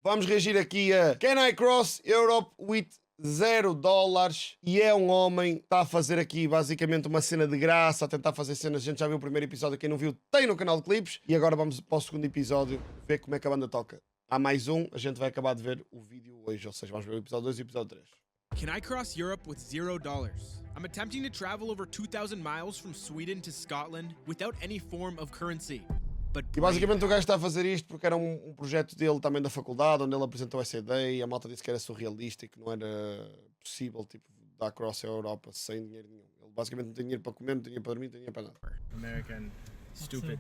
Vamos reagir aqui a Can I Cross Europe with $0? E é um homem que está a fazer aqui basicamente uma cena de graça, a tentar fazer cenas. A gente já viu o primeiro episódio, quem não viu tem no canal de clipes. E agora vamos para o segundo episódio ver como é que a banda toca. Há mais um, a gente vai acabar de ver o vídeo hoje, ou seja, vamos ver o episódio 2 e o episódio 3. Can I cross Europe with $0? I'm attempting to travel over 2,000 miles from Sweden to Scotland without any form of currency. E basicamente o gajo está a fazer isto porque era um projeto dele também da faculdade, onde ele apresentou essa ideia e a malta disse que era surrealista e que não era possível, tipo, dar cross a Europa sem dinheiro nenhum. Ele basicamente não tem dinheiro para comer, não tem dinheiro para dormir, não tem dinheiro para nada. American, stupid.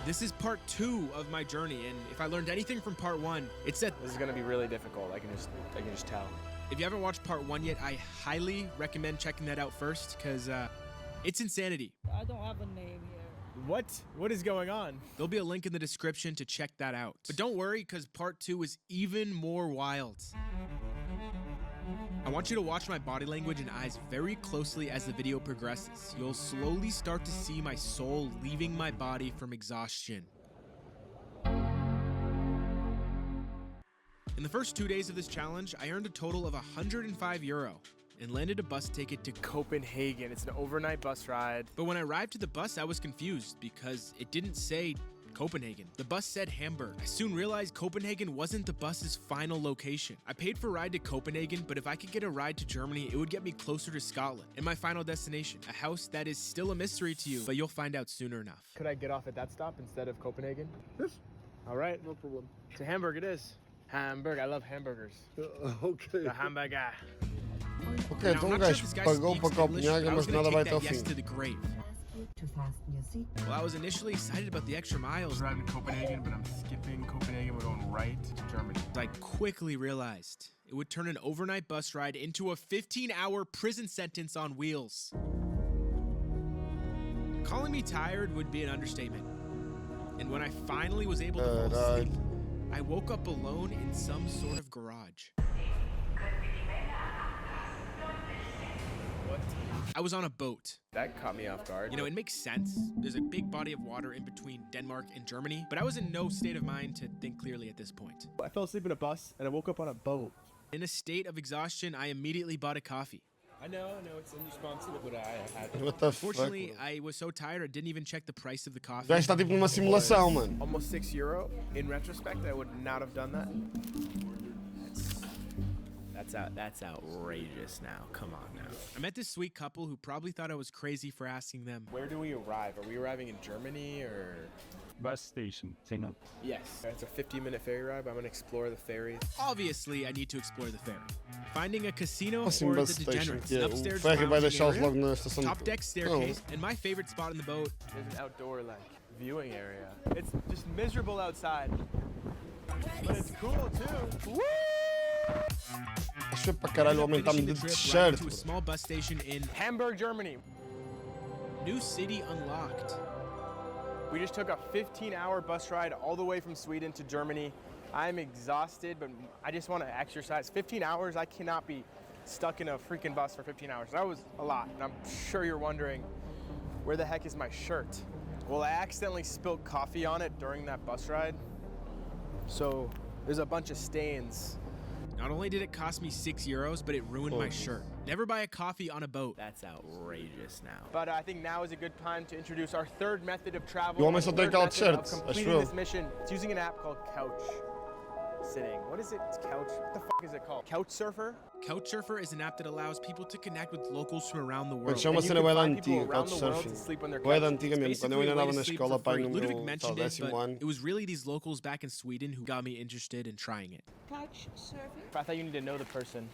This is part 2 of my journey, and if I learned anything from part 1, it's that this is going to be really difficult. I can just tell. If you haven't watched part 1 yet, I highly recommend checking that out first, because it's insanity. I don't have a name here. What? What is going on? There'll be a link in the description to check that out. But don't worry, because part 2 is even more wild. I want you to watch my body language and eyes very closely as the video progresses. You'll slowly start to see my soul leaving my body from exhaustion. In the first 2 days of this challenge, I earned a total of €105 and landed a bus ticket to Copenhagen. It's an overnight bus ride. But when I arrived to the bus, I was confused because it didn't say Copenhagen. The bus said Hamburg. I soon realized Copenhagen wasn't the bus's final location. I paid for a ride to Copenhagen, but if I could get a ride to Germany, it would get me closer to Scotland and my final destination, a house that is still a mystery to you, but you'll find out sooner enough. Could I get off at that stop instead of Copenhagen? Yes. All right. No problem. To Hamburg it is. Hamburg, I love hamburgers. Okay. The hamburger. Ok, então o gajo pagou para Copenhague, mas nada vai até o fim. Well, I was initially excited about the extra miles. We're driving to Copenhagen, but I'm skipping Copenhagen. We're going right to Germany. I quickly realized it would turn an overnight bus ride into a 15-hour prison sentence on wheels. Calling me tired would be an understatement. And when I finally was able to fall asleep, I woke up alone in some sort of garage. What? I was on a boat. That caught me off guard. You know, it makes sense. There's a big body of water in between Denmark and Germany, but I was in no state of mind to think clearly at this point. I fell asleep in a bus and I woke up on a boat. In a state of exhaustion, I immediately bought a coffee. I know, it's irresponsible, but I had to. What the fuck? Fortunately, I was so tired I didn't even check the price of the coffee. O gajo está tipo numa simulação, mano. Almost €6. In retrospect, I would not have done that. That's outrageous now. Come on now. I met this sweet couple who probably thought I was crazy for asking them. Where do we arrive? Are we arriving in Germany or? Bus station, St. Yes. It's a 15-minute ferry ride, but I'm gonna explore the ferry. Obviously, I need to explore the ferry. Finding a casino Assim, for the bus station, degenerates. que é o Upstairs ferry vai lounge deixá-los area, logo na estação top deck staircase, Não. and my favorite spot in the boat. There's an outdoor viewing area. It's just miserable outside, but it's cool too. Woo! Acho para caralho aumentar-me de t-shirt. To a small bus station in Hamburg, Germany. New city unlocked. We just took a 15-hour bus ride all the way from Sweden to Germany. I'm exhausted, but I just want to exercise. 15 hours, I cannot be stuck in a freaking bus for 15 hours. That was a lot, and I'm sure you're wondering, where the heck is my shirt? Well, I accidentally spilled coffee on it during that bus ride, so there's a bunch of stains. Not only did it cost me €6, but it ruined my shirt. Never buy a coffee on a boat. That's outrageous now. But I think now is a good time to introduce our third method of travel. E o homem só tem aquela Of t-shirt, acho completing eu. this mission. It's using an app called Couch Sitting. What is it? It's Couch. What the fuck is it called? Couch Surfer? Couchsurfer is an app that allows people to connect with locals from around the world. Mas é uma And you cena can bué da find people antiga, around the world to Couchsurfing. sleep on their Bué da couch. antiga mesmo, quando eu ainda andava na escola, pai, no Ludovic meu mentioned it, décimo but ano. it was really these locals back in Sweden who got me interested in trying it. Couch surfing? I thought you need to know the person.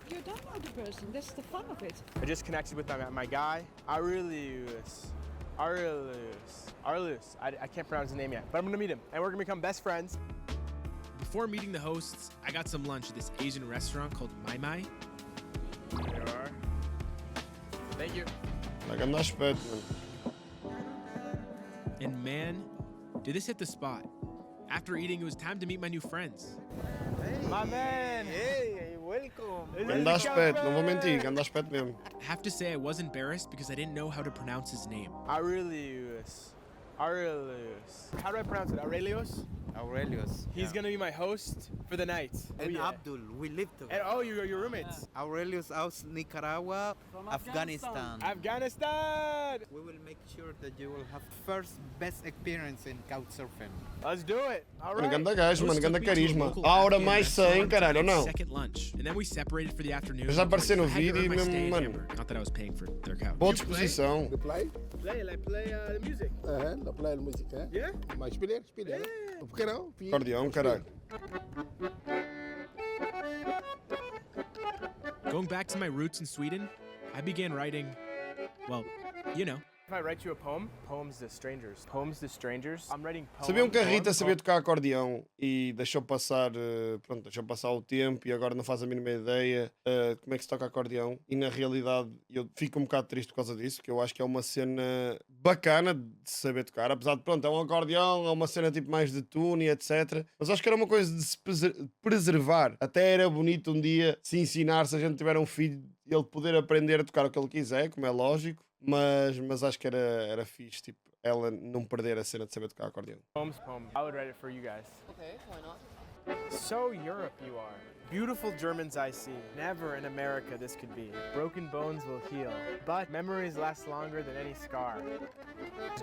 You don't know the person. That's the fun of it. I just connected with my guy, Aurelius. I can't pronounce his name yet, but I'm gonna meet him, and we're gonna become best friends. Before meeting the hosts, I got some lunch at this Asian restaurant called Mai Mai. There you are. Thank you. Like, anda aspecto, mano. And man, did this hit the spot. After eating, it was time to meet my new friends. My man! Hey, welcome! Anda aspecto, não vou mentir, anda aspecto mesmo. I have to say I was embarrassed because I didn't know how to pronounce his name. Aurelius. Aurelius. How do I pronounce it? Aurelius? Aurelius. He's gonna be my host for the night. And yeah. Abdul, we live together. And, oh, you're your roommates. Aurelius out Nicaragua, Afghanistan. Afghanistan! We will make sure that you will have first best experience in couchsurfing. Let's do it. All Mano, right. ganda gajo, mano, Host took ganda me to a carisma. local Aura Afghan mais 100, restaurant to caralho, ou get não? second lunch, and then we separated for the afternoon. Já apareceu no I had to vídeo earn e my mesmo, stay in mano, Hamburg. Not that I was paying for their couch. boa disposição. The play? Play, like play the music. The play música. Yeah? Mas espelhar. Por que não? Acordeão, caralho. Going back to my roots in Sweden, I began writing, well, you know. If I write you a poem, poems to strangers. Poems to strangers. I'm writing poems. Sabiam que a Rita sabia tocar acordeão e deixou passar, pronto, deixou passar o tempo e agora não faz a mínima ideia como é que se toca acordeão. E na realidade eu fico um bocado triste por causa disso, que eu acho que é uma cena bacana de saber tocar. Apesar de, pronto, é um acordeão, é uma cena tipo mais de tune, etc. Mas acho que era uma coisa de se preservar. Até era bonito um dia se ensinar, se a gente tiver um filho, ele poder aprender a tocar o que ele quiser, como é lógico. Mas acho que era fixe, tipo, ela não perder a cena de saber tocar acordeão. Poem. I would write it for you guys. Okay, why not? So Europe you are. Beautiful Germans I see. Never in America this could be. Broken bones will heal, but memories last longer than any scar.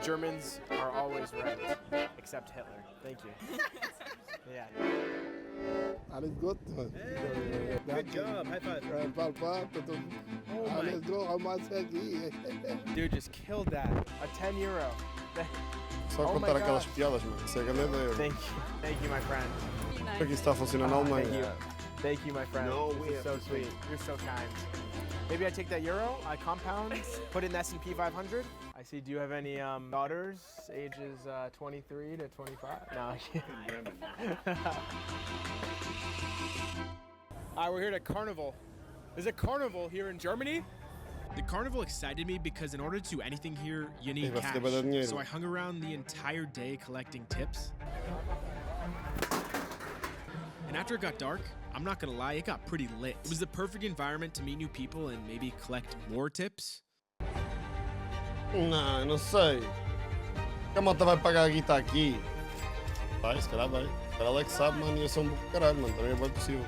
Germans are always right, except Hitler. Thank you. Yeah. Alles gut. Good job. High five. Oh Alles gut. Vamos aqui. Dude just killed that. A 10 euro. Só Oh my contar aquelas God. piadas, mano. Isso é grande ideia. Thank you, my friend. Como é que isso está a funcionar na Alemanha? Thank you, my friend. No this way. is so sweet. You're so kind. Maybe I take that euro, I compound, put it in S&P 500. I see. Do you have any daughters, ages 23 to 25? No. I can't. All right, we're here at Carnival. There's a carnival here in Germany. The carnival excited me because in order to do anything here, you need vai cash. foder bué de dinheiro. So I hung around the entire day collecting tips. And after it got dark, I'm not gonna lie, it got pretty lit. It was the perfect environment to meet new people and maybe collect more tips. Não, não sei. Que a malta vai pagar a guita aqui? Vai, se calhar vai. Se calhar ela é que sabe, mano, e eu sou um burro de caralho, mano. Também é bem possível.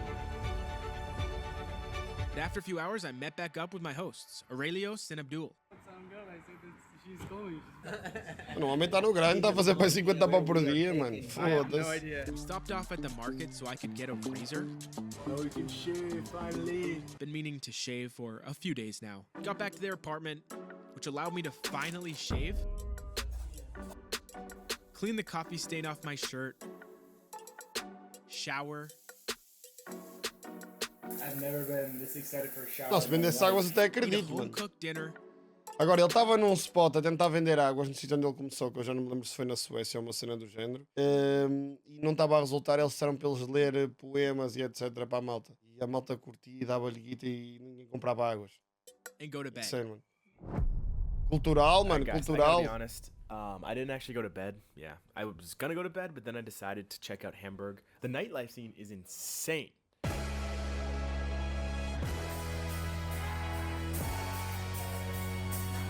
But after a few hours, I met back up with my hosts, Aurelios and Abdul. Mano, o homem está no grind, está a fazer para 50 pau por dia, mano. Foda-se. idea. We stopped off at the market so I could get a razor. Oh, we can shave finally. Been meaning to shave for a few days now. Got back to their apartment, which allowed me to finally shave. Clean the coffee stain off my shirt. Shower. I've never been this excited for a shower. Nossa, vendesse águas até Eat a acredito, mano. home-cooked dinner. Agora, ele estava num spot a tentar vender águas no sítio onde ele começou, que eu já não me lembro se foi na Suécia ou uma cena do género, e não estava a resultar. Eles disseram para eles ler poemas e etc. para a malta. E a malta curtia e dava-lhe guita e ninguém comprava águas. And go to bed. Sério, mano. Cultural, mano, Guys, I cultural. gotta be honest. I didn't actually go to bed. Yeah, I was gonna go to bed, but then I decided to check out Hamburg. The nightlife scene is insane.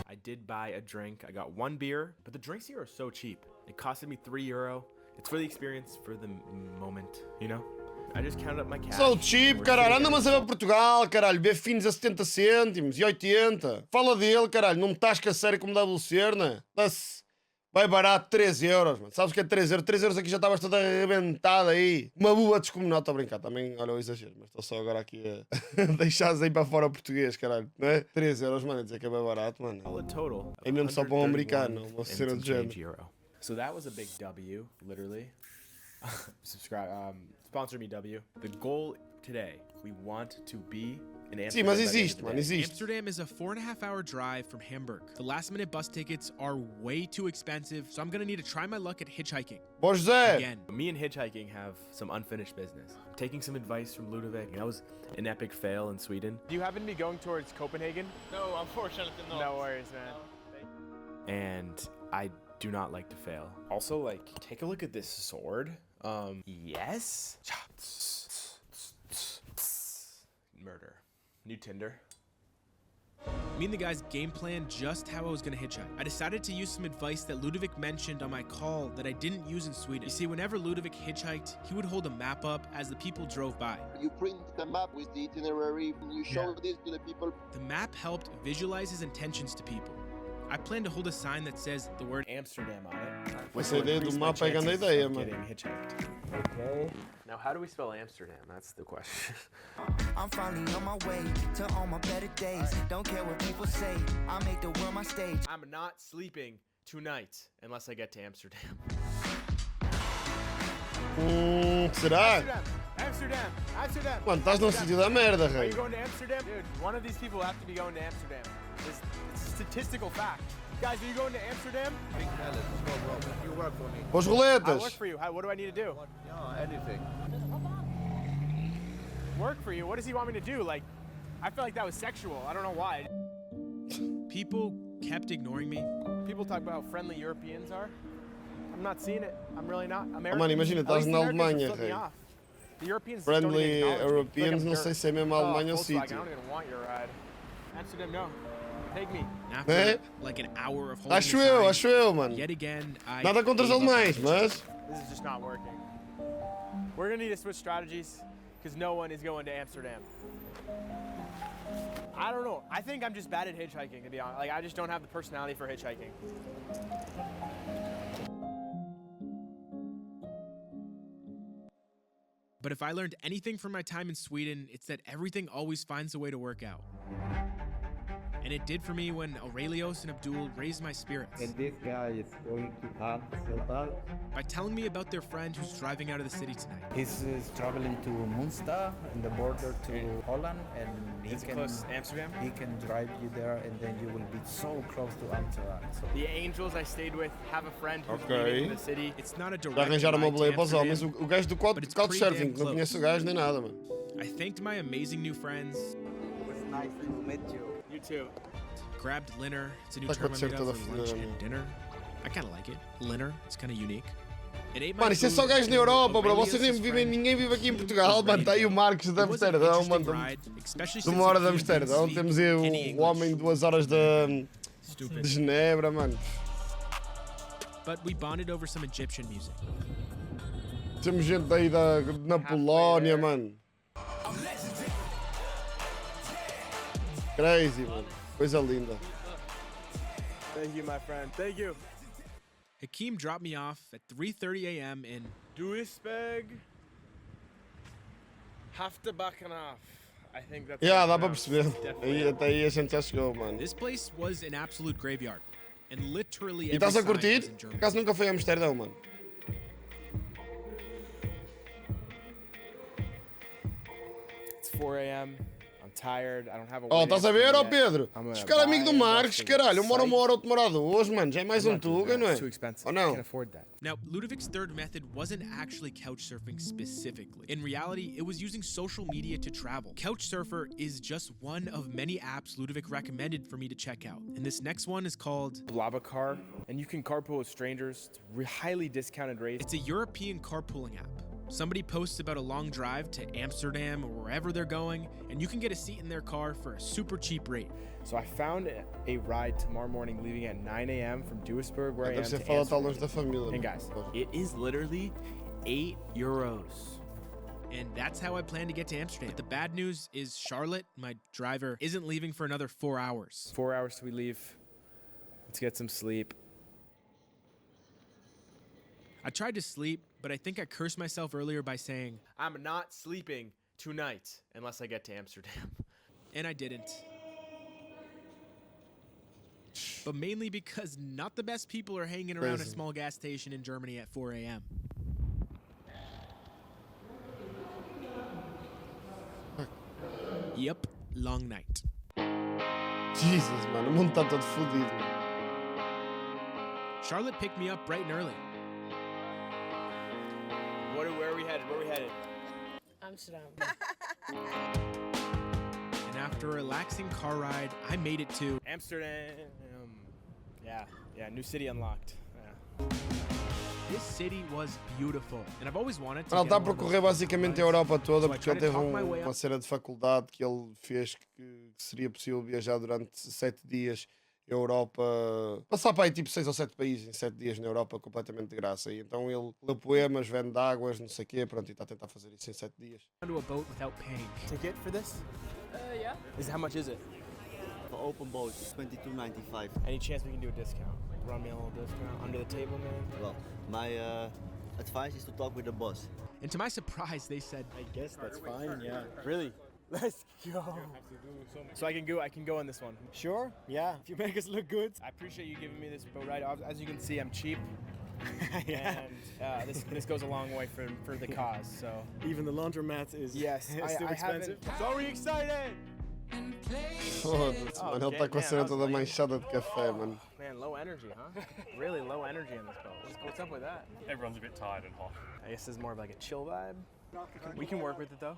I did buy a drink. I got one beer, but the drinks here are so cheap. It costed me €3. It's for the experience, for the moment, you know? I just counted up my cash. So cheap, We're caralho. sitting Anda, mas a ver Portugal, caralho. Vê finos a 70 cêntimos e 80. Fala dele, caralho. Não me tasca a sério como dá Lucerna. Vai barato, 3 euros, mano. Sabes o que é 3 euros? 3 euros aqui já estavas toda arrebentada aí. Uma buba descomunal, estou a brincar. Também, olha o exagero, mas estou só agora aqui a deixares aí para fora o português, caralho. Não é? 3 euros, mano, dizer que é bem barato, mano. All the total. É mesmo só para um 131 americano, uma and cena some do género. change euro. So that was a big W, literally. Subscribe, sponsor me, W. The goal today, we want to be in Amsterdam. Sim, mas by the end of existe, the mano, day. existe. Amsterdam is a 4.5-hour drive from Hamburg. The last-minute bus tickets are way too expensive, so I'm gonna need to try my luck at hitchhiking. Bom, José. Again. Me and hitchhiking have some unfinished business. I'm taking some advice from Ludovic. That was an epic fail in Sweden. Do you happen to be going towards Copenhagen? No, unfortunately not. No worries, man. And I do not like to fail. Also, like, take a look at this sword. Yes. Murder. New Tinder. Me and the guys game planned just how I was gonna hitchhike. I decided to use some advice that Ludovic mentioned on my call that I didn't use in Sweden. You see, whenever Ludovic hitchhiked, he would hold a map up as the people drove by. You print the map with the itinerary, you show this to the people. The map helped visualize his intentions to people. I plan to hold a sign that says the word Amsterdam on it. Essa ideia do mapa é grande ideia, mano. Getting hitchhiked. Okay. Now, how do we spell Amsterdam? That's the question. I'm finally on my way to all my better days. Don't care what people say. I make the world my stage. I'm not sleeping tonight unless I get to Amsterdam. Será? Amsterdam. Mano, estás num sítio da merda, Are rei. you going to Amsterdam? Dude, one of these people have to be going to Amsterdam. It's a statistical fact. Guys, are you going to Amsterdam? You work for me. Os I work roletas. for you. What do I need to do? Anything. Work for you? What does he want me to do? Like, I feel like that was sexual. I don't know why. people kept ignoring me. People talk about how friendly Europeans are. I'm not seeing it. I'm really not. Americans, mano, imagina, at estás least na the Americans Alemanha, flip me rei. off. The Europeans just don't Friendly even acknowledge me. Europeans, Like não I'm sei se é mesmo a dirt. Alemanha ou Volkswagen, I sítio. don't even want your ride. Amsterdam, no. Take me. After É? like an hour of holding Acho the eu, sign, acho eu, mano. yet again, I Nada contra os gave up on alemães, it. mas... This is just not working. We're gonna need to switch strategies because no one is going to Amsterdam. I don't know. I think I'm just bad at hitchhiking, to be honest. Like, I just don't have the personality for hitchhiking. But if I learned anything from my time in Sweden, it's that everything always finds a way to work out. And it did for me when Aurelios and Abdul raised my spirits And this guy is going to Amsterdam. by telling me about their friend who's driving out of the city tonight. He's traveling to Munster in the border to Holland, and Is it close to Amsterdam? he can drive you there, and then you will be so close to Amsterdam. So The Angels I stayed with have a friend who's Okay. leaving the city. It's not a direct Já arranjaram uma ride to boleia para os homens. Amsterdam. O gajo do But it's pretty Couchsurfing, damn não conheço o gajo nem nada, mano. I thanked my amazing new friends, it was nice to meet you. You too. grabbed Linner. It's a new Tá term I acontecendo made toda up a for filha lunch da and minha. dinner. I kind of like it. Linner, it's kind of unique. And ate my Mano, isso é só food, gajos na and Europa, bro. Aurelius' Vocês nem vivem, friend ninguém vive aqui em was Portugal, ready mano. Está to aí o go. Marcos de It was an Amsterdão, interesting mano. ride, especially De since uma hora de a few didn't Amsterdão. speak Temos aí any o English. homem de 2 horas de Stupid. Genebra, mano. But we bonded over some Egyptian music. Temos gente aí na Polónia, mano. Crazy, mano. Coisa linda. Thank you, my friend. Thank you. Hakeem dropped me off at 3:30 a.m. in Duisburg. Haftabakhanaf. I think that's. Yeah, how dá para it's perceber. pronounced. Aí, Definitely. até aí a gente já chegou, mano. This place was an absolute graveyard. And literally E every estás a sign was curtir? in Por German. acaso nunca fui a Amsterdão, mano. It's 4 a.m. I'm tired. I don't have a. Oh, weight estás a estimate ver, ó yet. Pedro? I'm gonna Se ficar amigo do buy a Marcos, bunch of caralho, uma sites. hora, outro demora 2, mano. Já é mais I'm um not doing Tuga, that. não é? It's too expensive. Ou I não? can't afford that. Now, Ludovic's third method wasn't actually couch surfing specifically. In reality, it was using social media to travel. Couchsurfer is just one of many apps Ludovic recommended for me to check out. And this next one is called... BlaBlaCar, and you can carpool with strangers. It's highly discounted rates. It's a European carpooling app. Somebody posts about a long drive to Amsterdam or wherever they're going, and you can get a seat in their car for a super cheap rate. So I found a ride tomorrow morning leaving at 9 a.m. from Duisburg, where I am, Deve ser to fala estar Amsterdam. longe da família. And mano. guys, it is literally €8. And that's how I plan to get to Amsterdam. But the bad news is Charlotte, my driver, isn't leaving for another 4 hours. 4 hours till we leave. Let's get some sleep. I tried to sleep, but I think I cursed myself earlier by saying, I'm not sleeping tonight unless I get to Amsterdam. and I didn't. But mainly because not the best people are hanging around a Crazy. small gas station in Germany at 4 a.m. Yep, long night. Jesus, mano. O mundo está todo fodido, mano. Charlotte picked me up bright and early. Where are we headed? Where are we headed? Amsterdam. And after a relaxing car ride, I made it to... Amsterdam. Yeah, new city unlocked. Yeah. This city was beautiful, and I've always wanted to Ele get está a on one of those percorrer basicamente a Europa toda So I porque ele tried to teve talk my way uma up. cena de faculdade que ele fez que seria possível viajar durante 7 dias a Europa, passar para aí tipo 6 ou 7 países em 7 dias na Europa completamente de graça. E então ele lê poemas, vende águas, não sei o quê, pronto, e está a tentar fazer isso em 7 dias. onto a boat without paying. Ticket for this? Yeah. How much is it? For open boat, $22.95. Any chance we can do a discount? Run me a little discount under the table, man. Well, my advice is to talk with the boss. And to my surprise, they said, I guess that's fine. Yeah. Really? Let's go. So I can go on this one. Sure. Yeah. If you make us look good. I appreciate you giving me this boat ride. As you can see, I'm cheap. And this goes a long way for the cause. So even the laundromat is yes, still expensive. So excited. Foda-se, mano, ele está com a cena toda manchada de café, mano. Man, low energy, huh? Really low energy in this boat. What's up with that? Everyone's a bit tired and hot. I guess this is more of like a chill vibe. We can work with it though.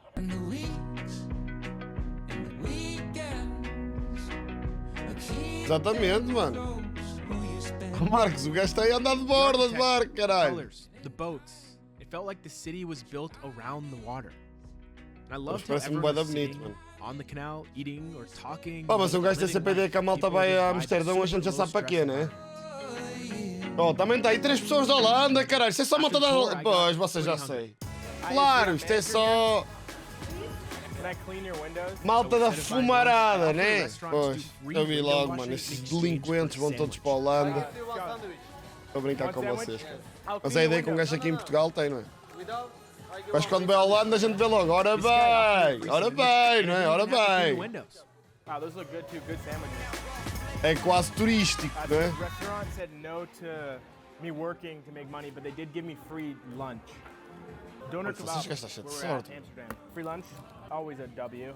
Exatamente, mano. Marcos, o gajo está aí a andar de borda de barco, caralho. colors, the boats. It felt like the city was built around the water. And I Mas loved how parece-me everyone bué da was bonito, sitting mano. on the canal, eating or talking. Pá, mas um gajo tem sempre a ideia que a malta vai a Amsterdão, a gente já sabe para quê, né? Oh, também está aí 3 pessoas da Holanda, caralho. Isso é só malta da Holanda. Pois, vocês já sei. Claro, isto é só Can I clean your windows? malta da fumarada, né? Pois, eu vi logo, mano. Estes delinquentes vão todos para a Holanda. Estou a brincar com vocês. Mas é a ideia que um gajo aqui em Portugal tem, não é? Mas quando vê a Holanda, a gente vê logo. Ora bem, não é? Ora bem. Wow, those look good too. Good sandwiches. É quase turístico, The não é? restaurant said no to me working to make money, but they did give me free lunch. Doner Vocês kebab. gastam cheio de where we're at, sorte. Amsterdam. Free lunch, always a W.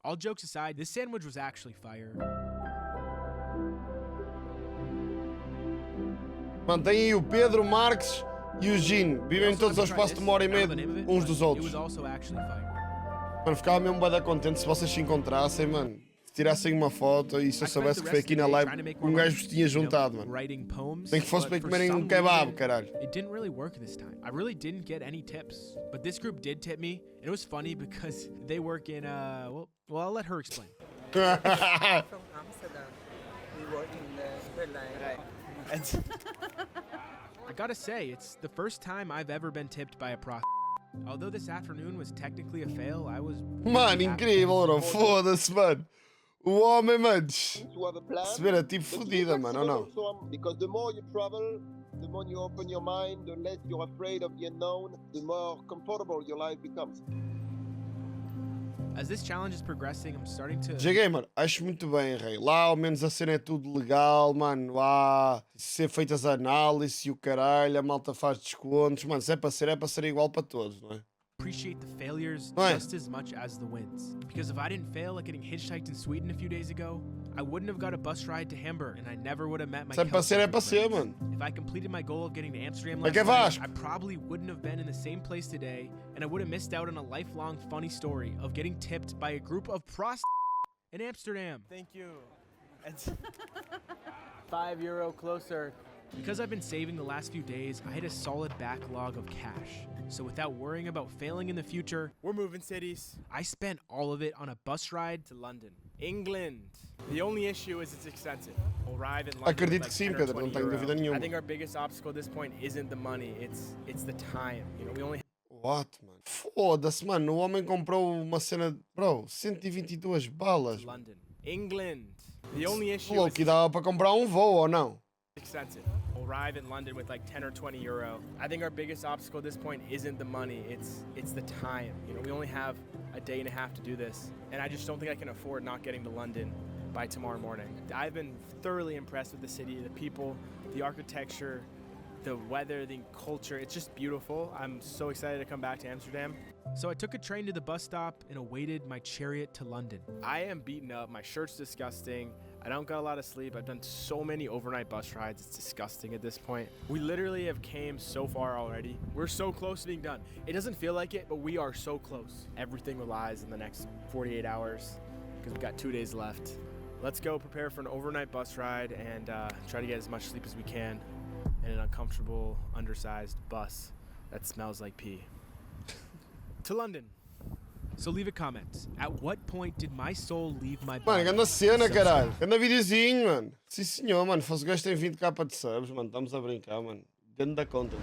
All jokes aside, this sandwich was actually fire. Mano, tem aí o Pedro, o Marques e o Gino. Vivem todos ao espaço de 1h30 uns dos It outros. was also actually fire. Mano, ficava mesmo bué da contente se vocês se encontrassem, mano. Se tirassem uma foto e se eu soubesse que foi aqui na live um gajo vos tinha juntado, mano. Writing poems, Nem que fosse para but for comerem um some kebab, reason, caralho. It didn't really work this time. I really didn't get any tips. But this group did tip me, and it was funny because they work in well, I'll let her explain. From Amsterdam. We work in the airline. I gotta say, it's the first time I've ever been tipped by a prostitute. Although this afternoon was technically a fail, I was Mano, incrível, não? Foda-se, mano. O homem, mano. To have a plan. Se ver a tipo but to be fodida, mano, ou não? flexible also, because the more you travel, the more you open your mind, the less you're afraid of the unknown, the more comfortable your life becomes. As this challenge is progressing, I'm starting to G-Gamer, acho muito bem, rei. Lá ao menos a cena é tudo legal, mano. Lá ser feitas a análise e o caralho, a malta faz descontos. Mano, se é para ser igual para todos, não é? appreciate the failures Right. just as much as the wins. Because if I didn't fail at getting hitchhiked in Sweden a few days ago, I wouldn't have got a bus ride to Hamburg, and I never would have met my Se é para ser, é para ser, friends. mano. If I completed my goal of getting to Amsterdam É last que é night, Vasco. I probably wouldn't have been in the same place today, and I would have missed out on a lifelong funny story of getting tipped by a group of prostitutes in Amsterdam. Thank you. It's €5 closer. Because I've been saving the last few days, I had a solid backlog of cash. So without worrying about failing in the future, We're moving cities I spent all of it on a bus ride to London, England. The only issue is it's expensive. We'll arrive in London Acredito with que sim, 10 or Pedro, não 20 tenho euro. dúvida nenhuma. I think our biggest obstacle at this point isn't the money, it's the time. You know, we only What, mano? Foda-se, mano. O homem comprou uma cena. Bro, 122 balas. have London, England. The only issue Falou is que dava para comprar um voo ou não? expensive. We'll arrive in London with like 10 or 20 euro. I think our biggest obstacle at this point isn't the money, it's the time. You know, we only have a day and a half to do this, and I just don't think I can afford not getting to London by tomorrow morning. I've been thoroughly impressed with the city, the people, the architecture, the weather, the culture. It's just beautiful. I'm so excited to come back to Amsterdam. So I took a train to the bus stop and awaited my chariot to London. I am beaten up. My shirt's disgusting. I don't got a lot of sleep. I've done so many overnight bus rides. It's disgusting at this point. We literally have came so far already. We're so close to being done. It doesn't feel like it, but we are so close. Everything relies in the next 48 hours because we've got 2 days left. Let's go prepare for an overnight bus ride and try to get as much sleep as we can. in an uncomfortable, undersized bus that smells like pee. To London. So leave a comment. At what point did my soul leave my Mano, body? grande cena, Subscribe. caralho. Grande videozinho, mano. Sim, senhor, mano. Fosse o gajo tem 20k de subs, mano. Estamos a brincar, mano. Grande conta.